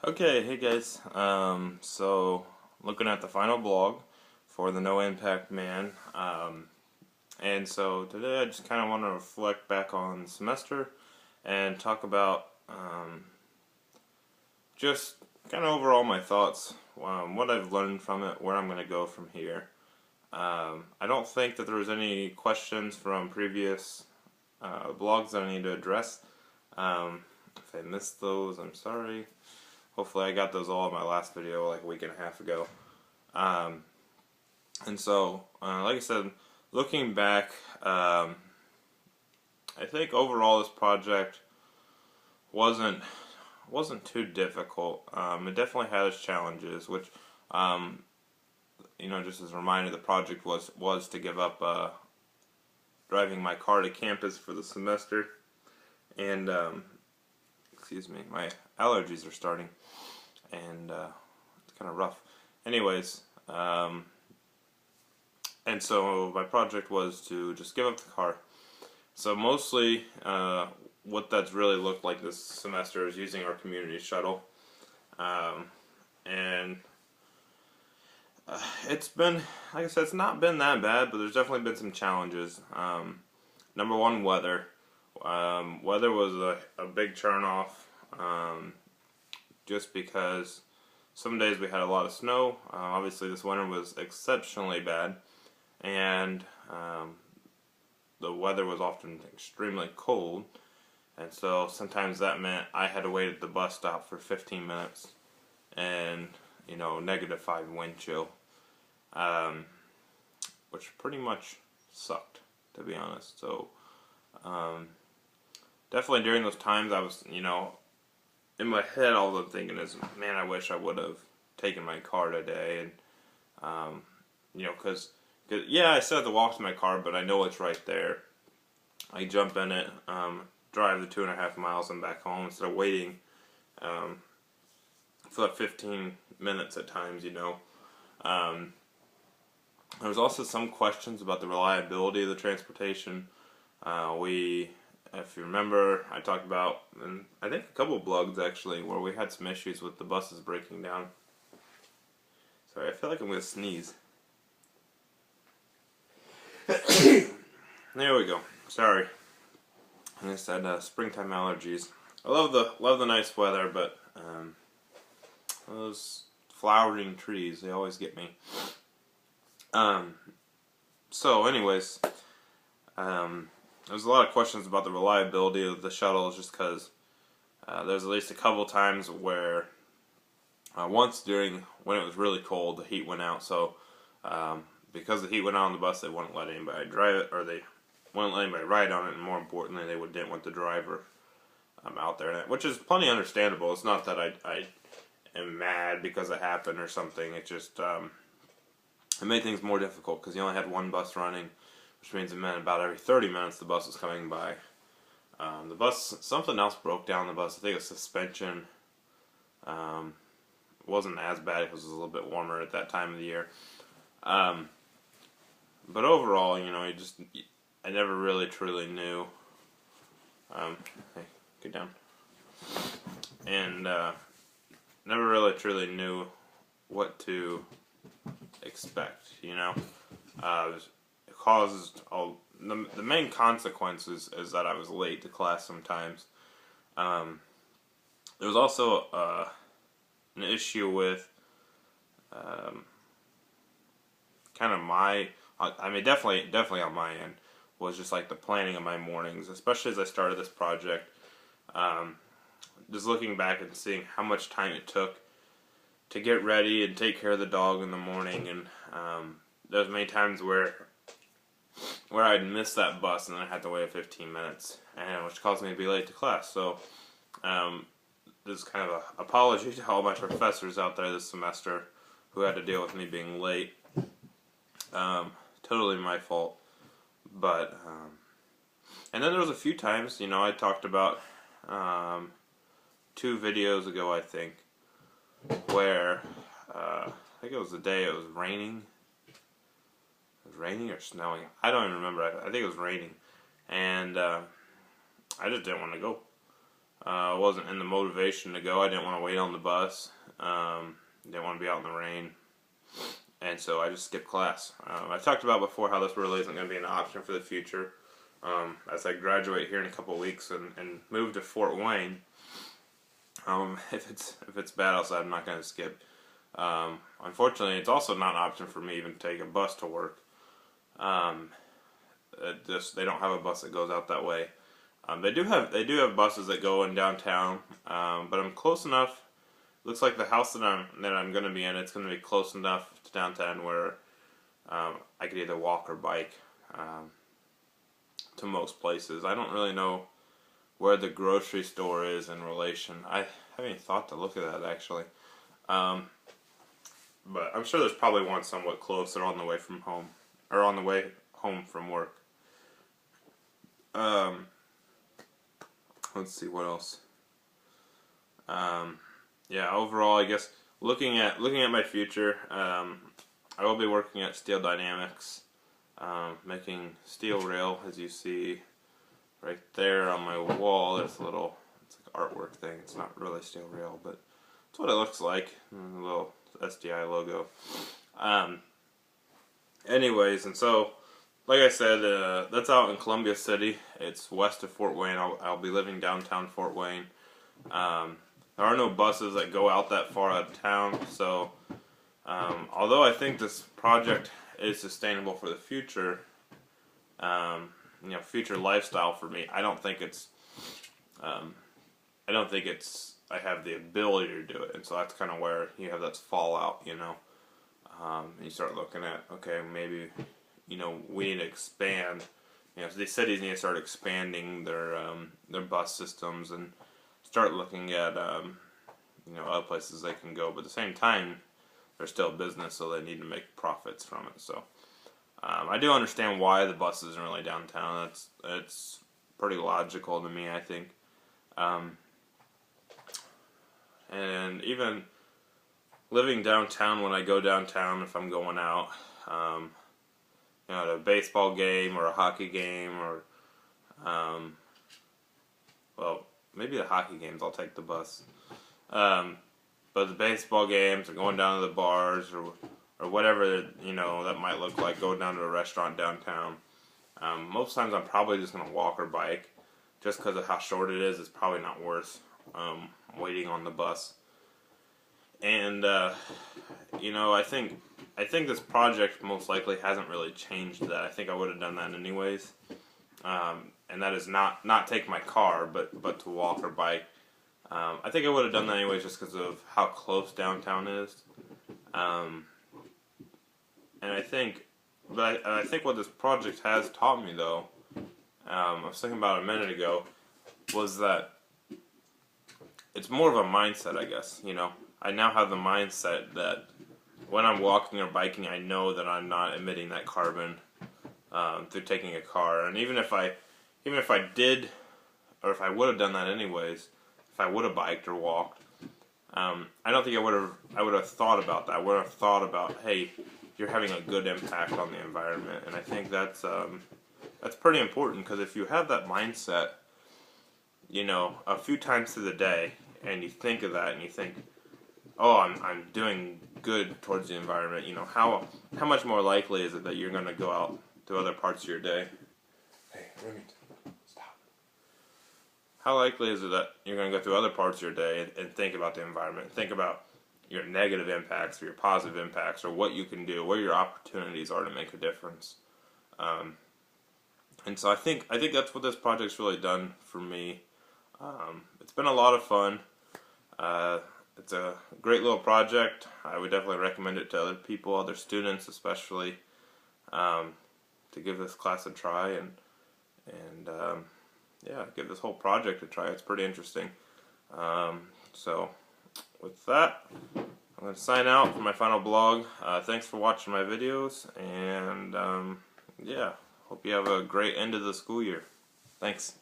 Okay, hey guys. So looking at the final blog for the No Impact Man. And so today I just kind of want to reflect back on the semester and talk about just kind of overall my thoughts, what I've learned from it, where I'm going to go from here. I don't think that there was any questions from previous blogs that I need to address. If I missed those, I'm sorry. Hopefully I got those all in my last video like a week and a half ago. And so, like I said, looking back, I think overall this project wasn't too difficult. It definitely had its challenges, which, just as a reminder, the project was to give up driving my car to campus for the semester. And, excuse me, my allergies are starting. And it's kind of rough. Anyways, and so my project was to just give up the car. So mostly what that's really looked like this semester is using our community shuttle. And it's been, like I said, it's not been that bad, but there's definitely been some challenges. Number one, weather. Weather was a big turn off. Just because some days we had a lot of snow. Obviously this winter was exceptionally bad, and the weather was often extremely cold, and so sometimes that meant I had to wait at the bus stop for 15 minutes and -5 wind chill, which pretty much sucked, to be honest. So definitely during those times I was in my head, all I'm thinking is, man, I wish I would have taken my car today, and because yeah, I still have to walk to my car, but I know it's right there. I jump in it, drive the 2.5 miles and back home instead of waiting for like 15 minutes at times. There was also some questions about the reliability of the transportation. If you remember, I talked about, and I think a couple of blogs actually, where we had some issues with the buses breaking down. Sorry, I feel like I'm going to sneeze. There we go. Sorry. And I said springtime allergies. I love the nice weather, but those flowering trees, they always get me. So anyways, there's a lot of questions about the reliability of the shuttles, just because there's at least a couple times where once when it was really cold, the heat went out. So because the heat went out on the bus, they wouldn't let anybody drive it, or they wouldn't let anybody ride on it, and more importantly, they didn't want the driver out there, which is plenty understandable. It's not that I am mad because it happened or something. It just it made things more difficult because you only had one bus running, which means it meant about every 30 minutes the bus was coming by. The bus, something else broke down the bus. I think it was suspension. It wasn't as bad because it was a little bit warmer at that time of the year. But overall, I never really truly knew. Hey, get down. And never really truly knew what to expect. It caused the main consequences is that I was late to class sometimes. There was also an issue with kind of definitely on my end, was just like the planning of my mornings, especially as I started this project. Just looking back and seeing how much time it took to get ready and take care of the dog in the morning, and there's many times where I'd miss that bus and then I had to wait 15 minutes, and which caused me to be late to class. So this is kind of an apology to all my professors out there this semester who had to deal with me being late. Totally my fault. But and then there was a few times, I talked about 2 videos ago, I think, where I think it was the day it was raining. It was raining or snowing. I don't even remember. I think it was raining, and I just didn't want to go. wasn't in the motivation to go. I didn't want to wait on the bus. Didn't want to be out in the rain. And so I just skipped class. I talked about before how this really isn't going to be an option for the future. As I graduate here in a couple of weeks and move to Fort Wayne, if it's bad outside, I'm not going to skip. Unfortunately, it's also not an option for me even to take a bus to work. They don't have a bus that goes out that way. They do have buses that go in downtown, but I'm close enough. Looks like the house that I'm going to be in, it's going to be close enough to downtown where I could either walk or bike to most places. I don't really know where the grocery store is in relation. I haven't even thought to look at that actually. But I'm sure there's probably one somewhat closer on the way from home, or on the way home from work. Let's see what else. Yeah, overall, I guess looking at my future, I will be working at Steel Dynamics, making steel rail, as you see right there on my wall. There's a little, it's like artwork thing. It's not really steel rail, but it's what it looks like. A little SDI logo. Anyways, and so, like I said, that's out in Columbia City. It's west of Fort Wayne. I'll be living downtown Fort Wayne. There are no buses that go out that far out of town, so although I think this project is sustainable for the future, future lifestyle for me, I don't think it's I have the ability to do it, and so that's kind of where you have that fallout, and you start looking at, okay, maybe, we need to expand. So these cities need to start expanding their bus systems and start looking at other places they can go, but at the same time they're still a business, so they need to make profits from it. So I do understand why the bus isn't really downtown. It's pretty logical to me, I think. And even living downtown, when I go downtown, if I'm going out at a baseball game or a hockey game, or well, maybe the hockey games I'll take the bus. But the baseball games, or going down to the bars, or whatever that might look like, going down to a restaurant downtown. Most times I'm probably just gonna walk or bike, just because of how short it is. It's probably not worth waiting on the bus. And I think this project most likely hasn't really changed that. I think I would have done that anyways. And that is not take my car, but to walk or bike. I think I would have done that anyways, just because of how close downtown is. And I think what this project has taught me, though, I was thinking about a minute ago, was that it's more of a mindset, I guess. I now have the mindset that when I'm walking or biking, I know that I'm not emitting that carbon through taking a car. And even if I did, or if I would have done that anyways, if I would have biked or walked, I don't think I would have thought about that. I would have thought about, hey, you're having a good impact on the environment. And I think that's pretty important, because if you have that mindset, a few times through the day, and you think of that, and you think, oh, I'm doing good towards the environment, how much more likely is it that you're going to go out to other parts of your day? Hey, Remington, stop. How likely is it that you're going to go through other parts of your day and think about the environment, think about your negative impacts or your positive impacts, or what you can do, where your opportunities are to make a difference? And so I think that's what this project's really done for me. It's been a lot of fun. It's a great little project. I would definitely recommend it to other people, other students especially, to give this class a try and give this whole project a try. It's pretty interesting. So with that, I'm going to sign out for my final blog. Thanks for watching my videos, and hope you have a great end of the school year. Thanks.